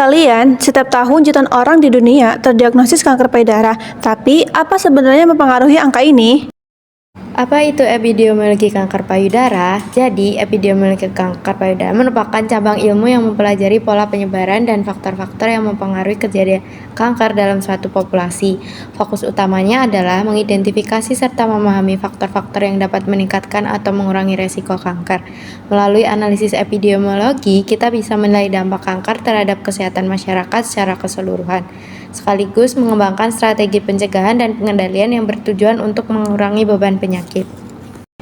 kalian, setiap tahun jutaan orang di dunia terdiagnosis kanker payudara. Tapi, apa sebenarnya mempengaruhi angka ini? Apa itu epidemiologi kanker payudara? Jadi, epidemiologi kanker payudara merupakan cabang ilmu yang mempelajari pola penyebaran dan faktor-faktor yang mempengaruhi kejadian kanker dalam suatu populasi. Fokus utamanya adalah mengidentifikasi serta memahami faktor-faktor yang dapat meningkatkan atau mengurangi resiko kanker. Melalui analisis epidemiologi, kita bisa menilai dampak kanker terhadap kesehatan masyarakat secara keseluruhan, sekaligus mengembangkan strategi pencegahan dan pengendalian yang bertujuan untuk mengurangi beban penyakit.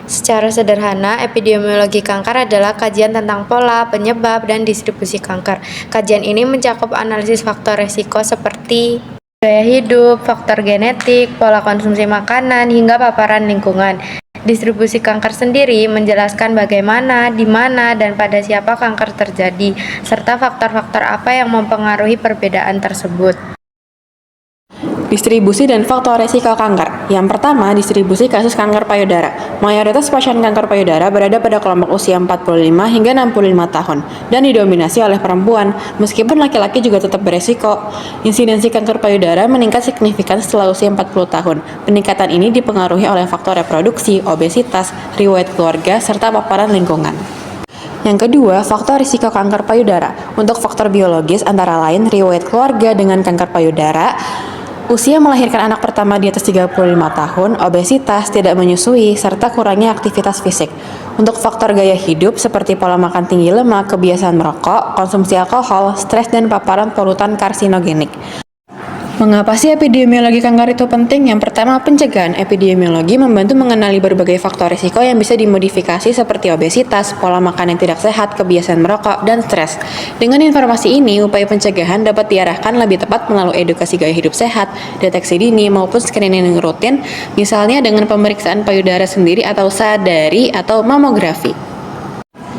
Secara sederhana, epidemiologi kanker adalah kajian tentang pola, penyebab, dan distribusi kanker. Kajian ini mencakup analisis faktor risiko seperti gaya hidup, faktor genetik, pola konsumsi makanan, hingga paparan lingkungan. Distribusi kanker sendiri menjelaskan bagaimana, di mana, dan pada siapa kanker terjadi, serta faktor-faktor apa yang mempengaruhi perbedaan tersebut. Distribusi dan faktor resiko kanker. Yang pertama, distribusi kasus kanker payudara. Mayoritas pasien kanker payudara berada pada kelompok usia 45 hingga 65 tahun dan didominasi oleh perempuan, meskipun laki-laki juga tetap beresiko. Insidensi kanker payudara meningkat signifikan setelah usia 40 tahun. Peningkatan ini dipengaruhi oleh faktor reproduksi, obesitas, riwayat keluarga, serta paparan lingkungan. Yang kedua, faktor risiko kanker payudara. Untuk faktor biologis antara lain riwayat keluarga dengan kanker payudara, usia melahirkan anak pertama di atas 35 tahun, obesitas, tidak menyusui, serta kurangnya aktivitas fisik. Untuk faktor gaya hidup seperti pola makan tinggi lemak, kebiasaan merokok, konsumsi alkohol, stres, dan paparan polutan karsinogenik. Mengapa sih epidemiologi kanker itu penting? Yang pertama, pencegahan. Epidemiologi membantu mengenali berbagai faktor risiko yang bisa dimodifikasi seperti obesitas, pola makan yang tidak sehat, kebiasaan merokok, dan stres. Dengan informasi ini, upaya pencegahan dapat diarahkan lebih tepat melalui edukasi gaya hidup sehat, deteksi dini, maupun screening rutin, misalnya dengan pemeriksaan payudara sendiri atau sadari atau mamografi.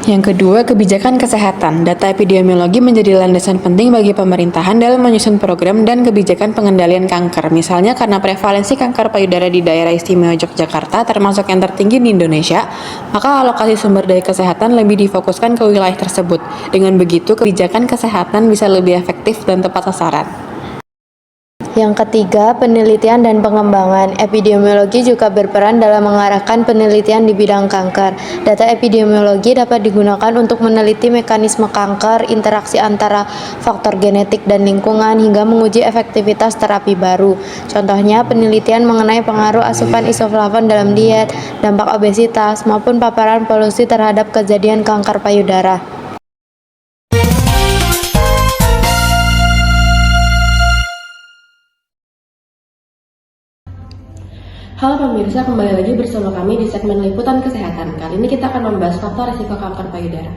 Yang kedua, kebijakan kesehatan. Data epidemiologi menjadi landasan penting bagi pemerintahan dalam menyusun program dan kebijakan pengendalian kanker. Misalnya karena prevalensi kanker payudara di daerah istimewa Yogyakarta termasuk yang tertinggi di Indonesia, maka alokasi sumber daya kesehatan lebih difokuskan ke wilayah tersebut. Dengan begitu, kebijakan kesehatan bisa lebih efektif dan tepat sasaran. Yang ketiga, penelitian dan pengembangan. Epidemiologi juga berperan dalam mengarahkan penelitian di bidang kanker. Data epidemiologi dapat digunakan untuk meneliti mekanisme kanker, interaksi antara faktor genetik dan lingkungan, hingga menguji efektivitas terapi baru. Contohnya, penelitian mengenai pengaruh asupan isoflavon dalam diet, dampak obesitas, maupun paparan polusi terhadap kejadian kanker payudara. Halo pemirsa, kembali lagi bersama kami di segmen Liputan Kesehatan. Kali ini kita akan membahas faktor risiko kanker payudara.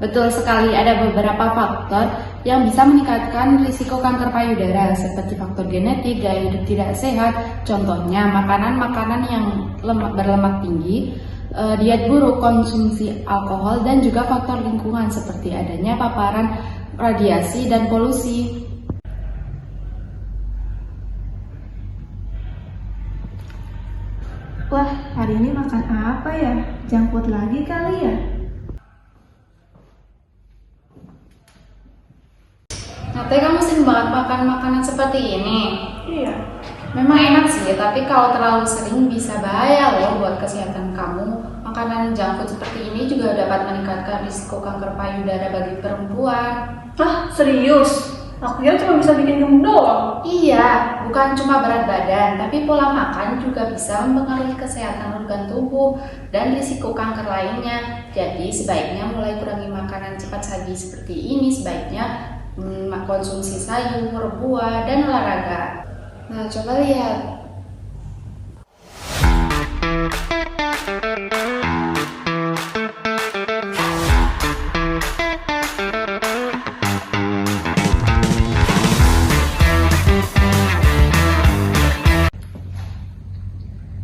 Betul sekali, ada beberapa faktor yang bisa meningkatkan risiko kanker payudara seperti faktor genetik, gaya hidup tidak sehat, contohnya makanan-makanan yang berlemak tinggi, diet buruk, konsumsi alkohol, dan juga faktor lingkungan seperti adanya paparan radiasi dan polusi. Wah, hari ini makan apa ya? Junk food lagi kali ya? Katanya kamu sering banget makan makanan seperti ini. Iya. Memang enak sih, tapi kalau terlalu sering bisa bahaya loh buat kesehatan kamu. Makanan junk food seperti ini juga dapat meningkatkan risiko kanker payudara bagi perempuan. Ah, serius? Aku kira cuma bisa bikin gemuk doang. Iya, bukan cuma berat badan, tapi pola makan juga bisa mempengaruhi kesehatan organ tubuh dan risiko kanker lainnya. Jadi sebaiknya mulai kurangi makanan cepat saji seperti ini. Sebaiknya konsumsi sayur, buah, dan olahraga. Nah, coba lihat.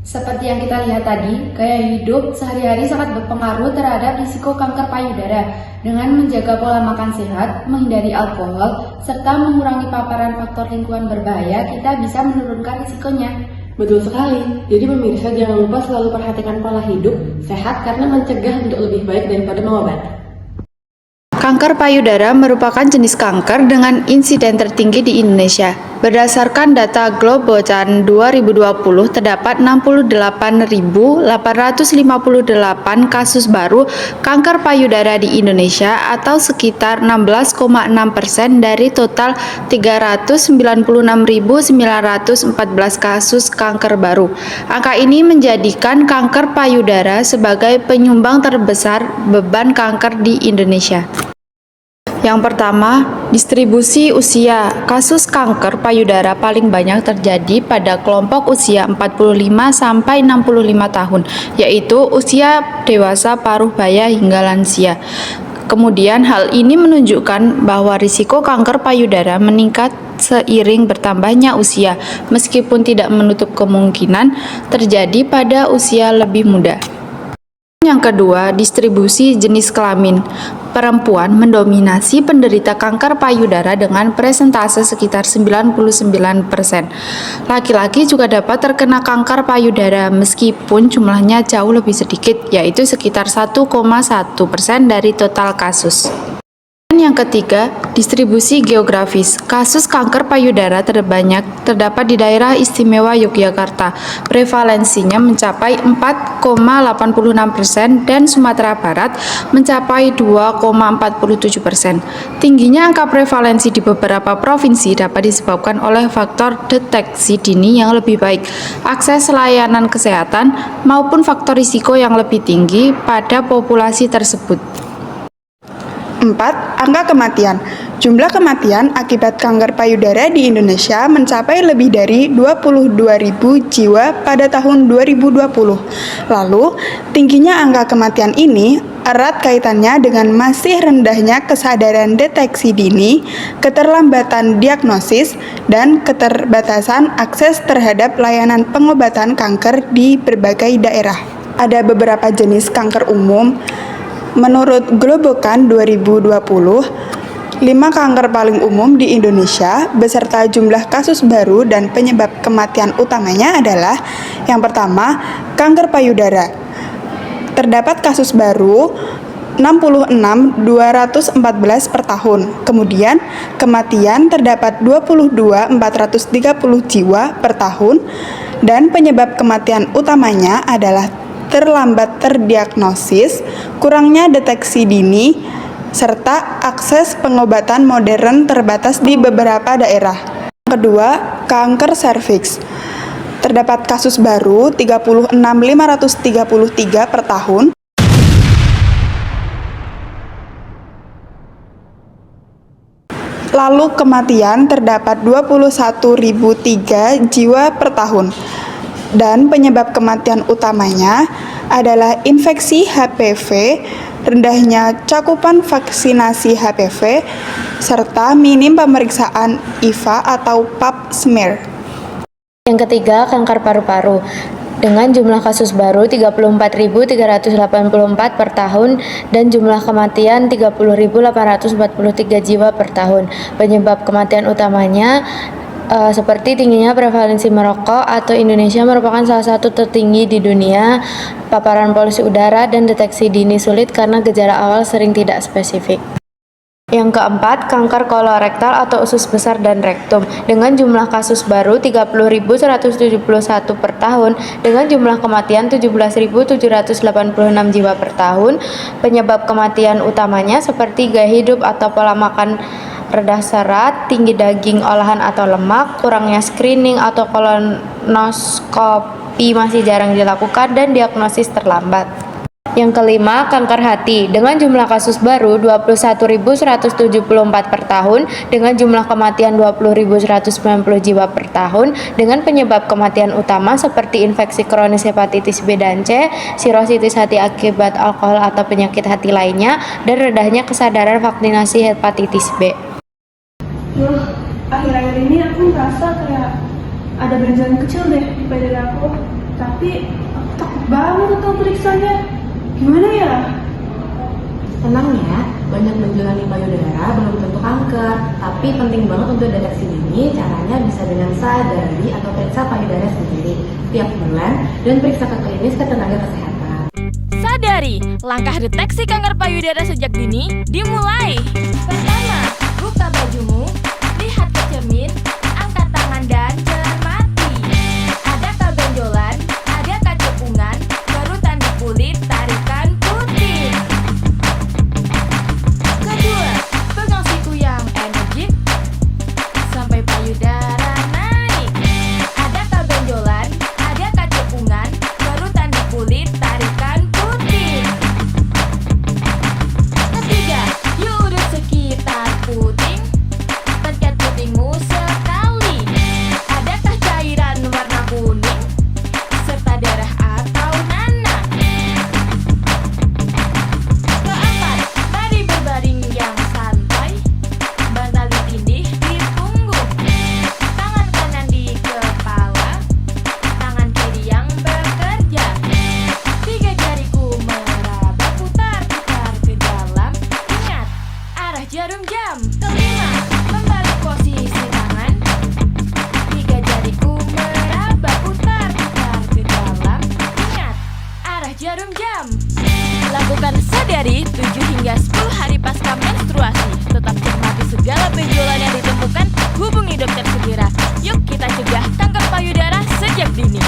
Seperti yang kita lihat tadi, gaya hidup sehari-hari sangat berpengaruh terhadap risiko kanker payudara. Dengan menjaga pola makan sehat, menghindari alkohol, serta mengurangi paparan faktor lingkungan berbahaya, kita bisa menurunkan risikonya. Betul sekali. Jadi pemirsa jangan lupa selalu perhatikan pola hidup sehat karena mencegah untuk lebih baik daripada mengobati. Kanker payudara merupakan jenis kanker dengan insiden tertinggi di Indonesia. Berdasarkan data Globocan 2020, terdapat 68.858 kasus baru kanker payudara di Indonesia atau sekitar 16,6% dari total 396.914 kasus kanker baru. Angka ini menjadikan kanker payudara sebagai penyumbang terbesar beban kanker di Indonesia. Yang pertama, distribusi usia. Kasus kanker payudara paling banyak terjadi pada kelompok usia 45 sampai 65 tahun, yaitu usia dewasa, paruh baya hingga lansia. Kemudian hal ini menunjukkan bahwa risiko kanker payudara meningkat seiring bertambahnya usia, meskipun tidak menutup kemungkinan terjadi pada usia lebih muda. Yang kedua, distribusi jenis kelamin. Perempuan mendominasi penderita kanker payudara dengan persentase sekitar 99%. Laki-laki juga dapat terkena kanker payudara meskipun jumlahnya jauh lebih sedikit, yaitu sekitar 1,1% dari total kasus. Yang ketiga, distribusi geografis. Kasus kanker payudara terbanyak terdapat di daerah istimewa Yogyakarta. Prevalensinya mencapai 4,86% dan Sumatera Barat mencapai 2,47%. Tingginya angka prevalensi di beberapa provinsi dapat disebabkan oleh faktor deteksi dini yang lebih baik, akses layanan kesehatan, maupun faktor risiko yang lebih tinggi pada populasi tersebut. 4. Angka kematian. Jumlah kematian akibat kanker payudara di Indonesia mencapai lebih dari 22.000 jiwa pada tahun 2020. Lalu, tingginya angka kematian ini erat kaitannya dengan masih rendahnya kesadaran deteksi dini, keterlambatan diagnosis, dan keterbatasan akses terhadap layanan pengobatan kanker di berbagai daerah. Ada beberapa jenis kanker umum. Menurut Globocan 2020, 5 kanker paling umum di Indonesia beserta jumlah kasus baru dan penyebab kematian utamanya adalah: yang pertama, kanker payudara. Terdapat kasus baru 66.214 per tahun. Kemudian, kematian terdapat 22.430 jiwa per tahun dan penyebab kematian utamanya adalah terlambat terdiagnosis, kurangnya deteksi dini, serta akses pengobatan modern terbatas di beberapa daerah. Kedua, kanker serviks. Terdapat kasus baru 36.533 per tahun. Lalu kematian terdapat 21.003 jiwa per tahun. Dan penyebab kematian utamanya adalah infeksi HPV, rendahnya cakupan vaksinasi HPV, serta minim pemeriksaan IVA atau pap smear. Yang ketiga, kanker paru-paru. Dengan jumlah kasus baru 34.384 per tahun dan jumlah kematian 30.843 jiwa per tahun. Penyebab kematian utamanya seperti tingginya prevalensi merokok atau Indonesia merupakan salah satu tertinggi di dunia, paparan polusi udara, dan deteksi dini sulit karena gejala awal sering tidak spesifik. Yang keempat, kanker kolorektal atau usus besar dan rektum. Dengan jumlah kasus baru 30.171 per tahun, dengan jumlah kematian 17.786 jiwa per tahun. Penyebab kematian utamanya seperti gaya hidup atau pola makan rendah serat, tinggi daging olahan atau lemak, kurangnya screening atau kolonoskopi masih jarang dilakukan, dan diagnosis terlambat. Yang kelima, kanker hati. Dengan jumlah kasus baru 21.174 per tahun, dengan jumlah kematian 20.190 jiwa per tahun, dengan penyebab kematian utama seperti infeksi kronis hepatitis B dan C, sirositis hati akibat alkohol atau penyakit hati lainnya, dan rendahnya kesadaran vaksinasi hepatitis B. Akhir-akhir ini aku merasa kayak ada benjolan kecil deh di payudara aku, tapi aku takut banget atau periksanya. Gimana ya? Tenang ya, banyak benjolan di payudara belum tentu kanker, tapi penting banget untuk deteksi dini. Caranya bisa dengan sadari atau periksa payudara sendiri tiap bulan dan periksa ke klinis ke tenaga kesehatan. Sadari, langkah deteksi kanker payudara sejak dini dimulai. Pertama, buka bajumu, lihat ke cermin, angkat tangan dan cermati. Adakah benjolan, adakah cepungan, kerutan di kulit, tarikan putih. Kedua, pegang siku yang energik sampai payudara naik. Adakah benjolan, adakah cepungan, kerutan di kulit, tarikan putih. Ketiga, yuk urut sekitar puting, pencet putingmu sekali. Adakah cairan warna kuning, serta darah atau nanah? Keempat, mari berbaring yang santai, bantal ditindih di punggung, tangan kanan di kepala, tangan kiri yang bekerja. Tiga jariku meraba putar-putar ke dalam, ingat arah jarum jam. Kelima, membalik posisi tangan, tiga jariku meraba putar-putar ke dalam, ingat arah jarum jam. Lakukan Sadari 7 hingga 10 hari pasca menstruasi. Tetap cermati segala benjolan yang ditemukan, hubungi dokter segera. Yuk kita cegah kanker payudara sejak dini.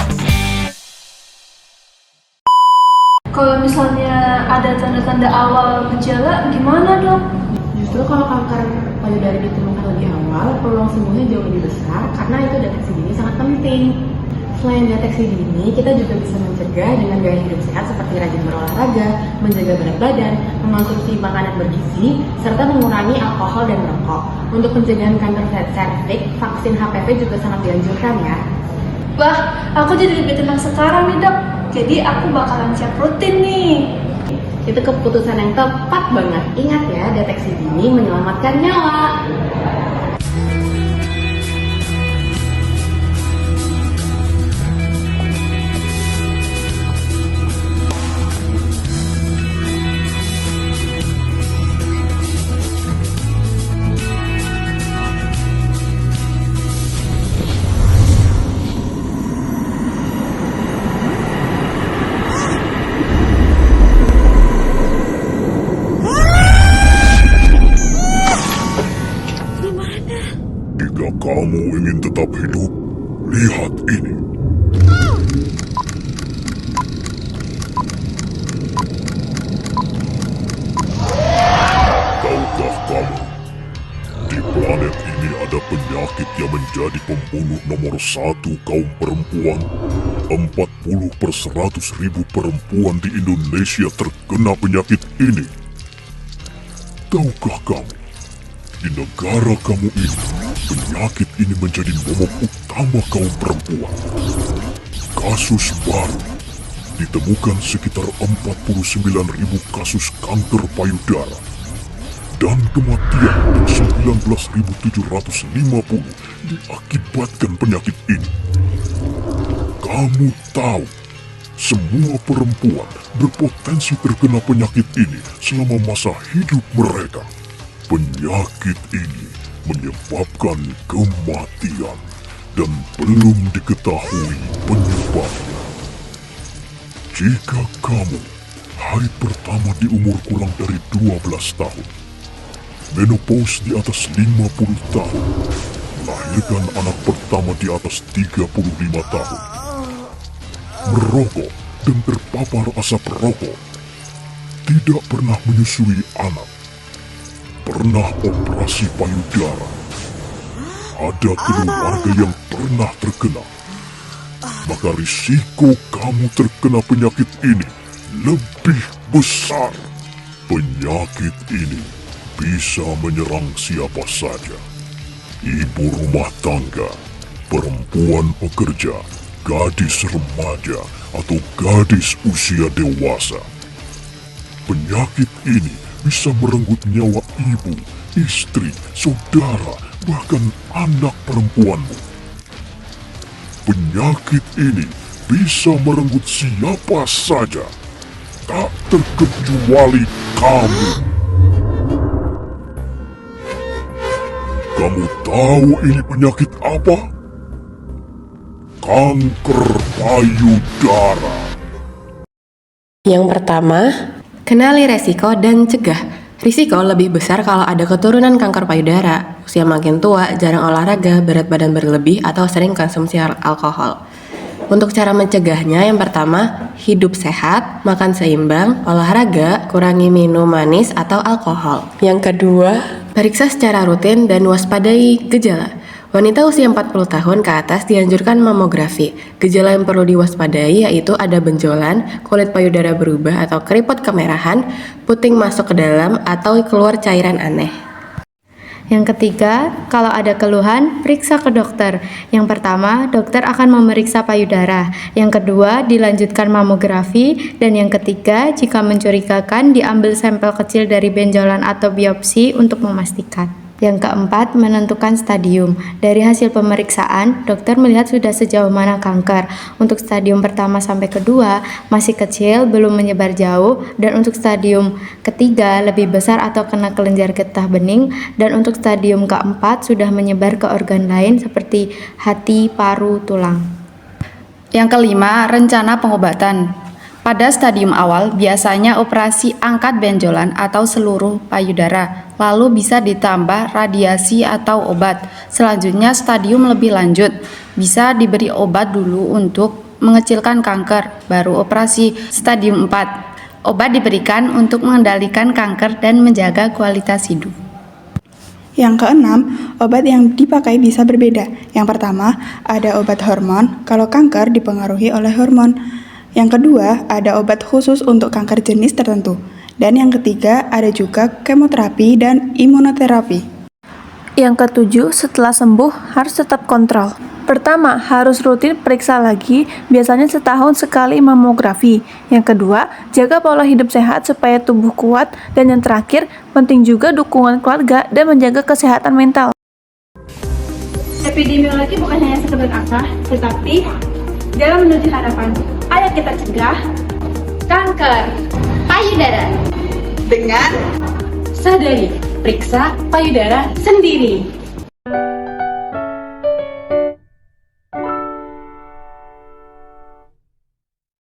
Kalau misalnya ada tanda-tanda awal gejala, gimana dok? Justru kalau kanker payudara ditemukan lebih awal, peluang sembuhnya jauh lebih besar karena itu deteksi dini sangat penting. Selain deteksi dini, kita juga bisa mencegah dengan gaya hidup sehat seperti rajin berolahraga, menjaga berat badan, mengonsumsi makanan bergizi, serta mengurangi alkohol dan rokok. Untuk pencegahan kanker serviks, vaksin HPV juga sangat dianjurkan ya. Wah, aku jadi lebih tenang sekarang nih dok. Jadi aku bakalan siap rutin nih. Itu keputusan yang tepat banget. Ingat ya, deteksi dini menyelamatkan nyawa. Jika kamu ingin tetap hidup, lihat ini. Tahukah kamu, di planet ini ada penyakit yang menjadi pembunuh nomor 1 kaum perempuan. 40/100.000 perempuan di Indonesia terkena penyakit ini. Tahukah kamu, di negara kamu ini, penyakit ini menjadi momok utama kaum perempuan. Kasus baru ditemukan sekitar 49.000 kasus kanker payudara dan kematian 19.750 diakibatkan penyakit ini. Kamu tahu, semua perempuan berpotensi terkena penyakit ini selama masa hidup mereka. Penyakit ini menyebabkan kematian dan belum diketahui penyebabnya. Jika kamu haid pertama di umur kurang dari 12 tahun, menopause di atas 50 tahun, melahirkan anak pertama di atas 35 tahun, merokok dan terpapar asap rokok, tidak pernah menyusui anak, pernah operasi payudara, ada keluarga yang pernah terkena, maka risiko kamu terkena penyakit ini lebih besar. Penyakit ini bisa menyerang siapa saja. Ibu rumah tangga, perempuan pekerja, gadis remaja, atau gadis usia dewasa. Penyakit ini bisa merenggut nyawa ibu, istri, saudara, bahkan anak perempuanmu. Penyakit ini bisa merenggut siapa saja, tak terkecuali kamu. Kamu tahu ini penyakit apa? Kanker payudara. Yang pertama, kenali resiko dan cegah. Risiko lebih besar kalau ada keturunan kanker payudara, usia makin tua, jarang olahraga, berat badan berlebih, atau sering konsumsi alkohol. Untuk cara mencegahnya, yang pertama, hidup sehat, makan seimbang, olahraga, kurangi minum manis atau alkohol. Yang kedua, periksa secara rutin dan waspadai gejala. Wanita usia 40 tahun ke atas dianjurkan mamografi. Gejala yang perlu diwaspadai yaitu ada benjolan, kulit payudara berubah atau keriput kemerahan, puting masuk ke dalam, atau keluar cairan aneh. Yang ketiga, kalau ada keluhan, periksa ke dokter. Yang pertama, dokter akan memeriksa payudara. Yang kedua, dilanjutkan mamografi. Dan yang ketiga, jika mencurigakan, diambil sampel kecil dari benjolan atau biopsi untuk memastikan. Yang keempat, menentukan stadium. Dari hasil pemeriksaan, dokter melihat sudah sejauh mana kanker. Untuk stadium pertama sampai kedua, masih kecil, belum menyebar jauh. Dan untuk stadium ketiga, lebih besar atau kena kelenjar getah bening. Dan untuk stadium keempat, sudah menyebar ke organ lain seperti hati, paru, tulang. Yang kelima, rencana pengobatan. Pada stadium awal, biasanya operasi angkat benjolan atau seluruh payudara, lalu bisa ditambah radiasi atau obat. Selanjutnya, stadium lebih lanjut, bisa diberi obat dulu untuk mengecilkan kanker, baru operasi. Stadium 4, obat diberikan untuk mengendalikan kanker dan menjaga kualitas hidup. Yang keenam, obat yang dipakai bisa berbeda. Yang pertama, ada obat hormon kalau kanker dipengaruhi oleh hormon. Yang kedua, ada obat khusus untuk kanker jenis tertentu. Dan yang ketiga, ada juga kemoterapi dan imunoterapi. Yang ketujuh, setelah sembuh harus tetap kontrol. Pertama, harus rutin periksa lagi, biasanya setahun sekali mamografi. Yang kedua, jaga pola hidup sehat supaya tubuh kuat. Dan yang terakhir, penting juga dukungan keluarga dan menjaga kesehatan mental. Epidemiologi bukan hanya sekedar angka, tetapi dalam menuju harapan. Ayo kita cegah Kanker payudara dengan sadari, periksa payudara sendiri.